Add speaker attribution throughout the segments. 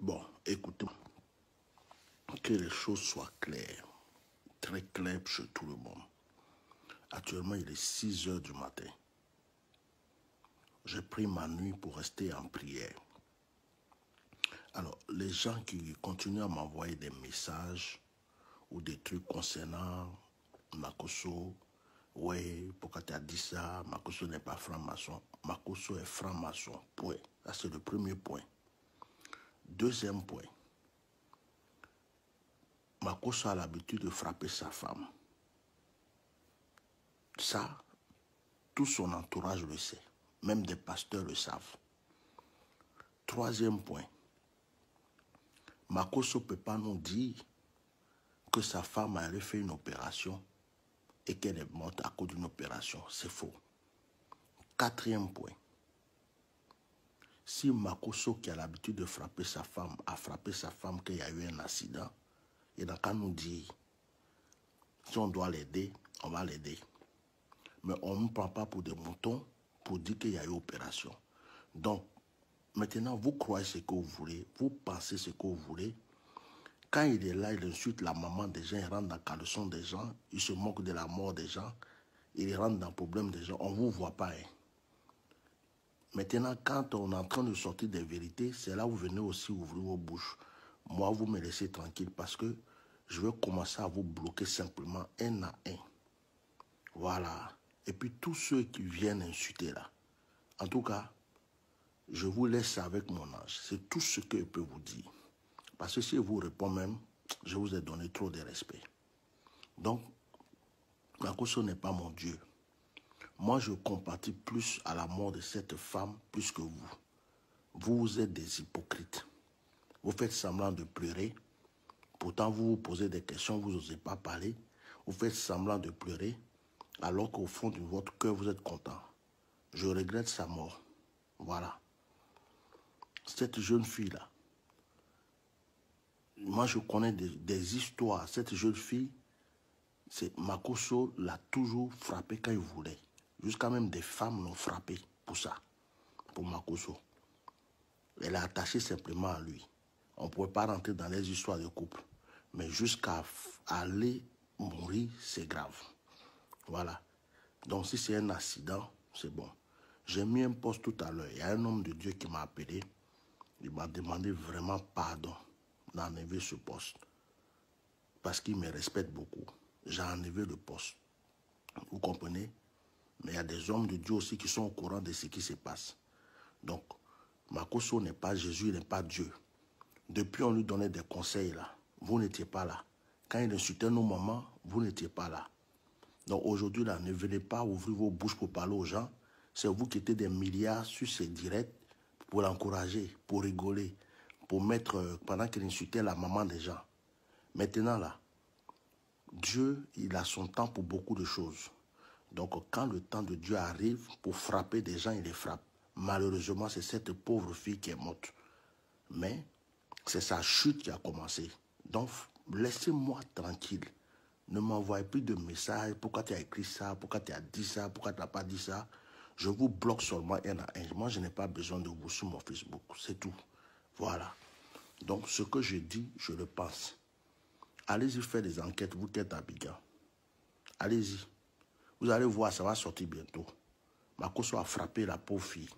Speaker 1: Bon, écoutez, que les choses soient claires, très claires chez tout le monde. Actuellement, il est 6 heures du matin. J'ai pris ma nuit pour rester en prière. Alors, les gens qui continuent à m'envoyer des messages ou des trucs concernant Makosso, ouais, pourquoi tu as dit ça, Makosso n'est pas franc-maçon. Makosso est franc-maçon, point. Ça, c'est le premier point. Deuxième point. Makosso a l'habitude de frapper sa femme. Ça, tout son entourage le sait. Même des pasteurs le savent. Troisième point. Makosso ne peut pas nous dire que sa femme a fait une opération et qu'elle est morte à cause d'une opération. C'est faux. Quatrième point. Si Makosso, qui a l'habitude de frapper sa femme, a frappé sa femme qu'il y a eu un accident, il n'a qu'à nous dire, si on doit l'aider, on va l'aider. Mais on ne prend pas pour des moutons pour dire qu'il y a eu opération. Donc, maintenant, vous croyez ce que vous voulez, vous pensez ce que vous voulez. Quand il est là, il insulte la maman des gens, il rentre dans le caleçon des gens, il se moque de la mort des gens, il rentre dans le problème des gens, on ne vous voit pas. Hein. Maintenant, quand on est en train de sortir des vérités, c'est là où vous venez aussi ouvrir vos bouches. Moi, vous me laissez tranquille parce que je vais commencer à vous bloquer simplement un à un. Voilà. Et puis tous ceux qui viennent insulter là, en tout cas, je vous laisse avec mon ange. C'est tout ce que je peux vous dire. Parce que si je vous réponds même, je vous ai donné trop de respect. Donc, Makosso n'est pas mon Dieu. Moi, je compatis plus à la mort de cette femme plus que vous. Vous êtes des hypocrites. Vous faites semblant de pleurer. Pourtant, vous vous posez des questions, vous n'osez pas parler. Vous faites semblant de pleurer, alors qu'au fond de votre cœur, vous êtes content. Je regrette sa mort. Voilà. Cette jeune fille-là, moi, je connais des histoires. Cette jeune fille, Makosso l'a toujours frappé quand il voulait. Jusqu'à même des femmes l'ont frappé pour ça, pour Makosso. Elle a attaché simplement à lui. On ne pouvait pas rentrer dans les histoires de couple. Mais jusqu'à aller mourir, c'est grave. Voilà. Donc si c'est un accident, c'est bon. J'ai mis un post tout à l'heure. Il y a un homme de Dieu qui m'a appelé. Il m'a demandé vraiment pardon d'enlever ce poste. Parce qu'il me respecte beaucoup. J'ai enlevé le poste. Vous comprenez? Mais il y a des hommes de Dieu aussi qui sont au courant de ce qui se passe. Donc, Makosso n'est pas Jésus, il n'est pas Dieu. Depuis, on lui donnait des conseils là. Vous n'étiez pas là. Quand il insultait nos mamans, vous n'étiez pas là. Donc aujourd'hui, là, ne venez pas ouvrir vos bouches pour parler aux gens. C'est vous qui êtes des milliards sur ces directs pour l'encourager, pour rigoler, pour mettre, pendant qu'il insultait la maman des gens. Maintenant, là, Dieu, il a son temps pour beaucoup de choses. Donc, quand le temps de Dieu arrive pour frapper des gens, il les frappe. Malheureusement, c'est cette pauvre fille qui est morte. Mais c'est sa chute qui a commencé. Donc, laissez-moi tranquille. Ne m'envoyez plus de messages. Pourquoi tu as écrit ça? Pourquoi tu as dit ça? Pourquoi tu n'as pas dit ça? Je vous bloque seulement un à un. Moi, je n'ai pas besoin de vous sur mon Facebook. C'est tout. Voilà. Donc, ce que je dis, je le pense. Allez-y faire des enquêtes, vous qui êtes à Abidjan. Allez-y. Vous allez voir, ça va sortir bientôt. Makosso a frappé la pauvre fille.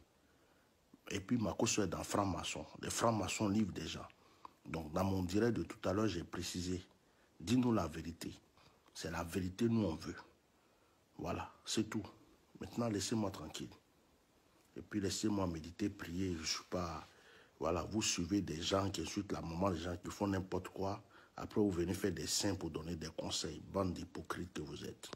Speaker 1: Et puis Makosso est dans franc-maçon. Les francs-maçons livrent des gens. Donc dans mon direct de tout à l'heure, j'ai précisé. Dis-nous la vérité. C'est la vérité, nous on veut. Voilà, c'est tout. Maintenant, laissez-moi tranquille. Et puis laissez-moi méditer, prier. Je ne suis pas... Voilà, vous suivez des gens qui insultent la maman, des gens qui font n'importe quoi. Après, vous venez faire des saints pour donner des conseils. Bande d'hypocrites que vous êtes.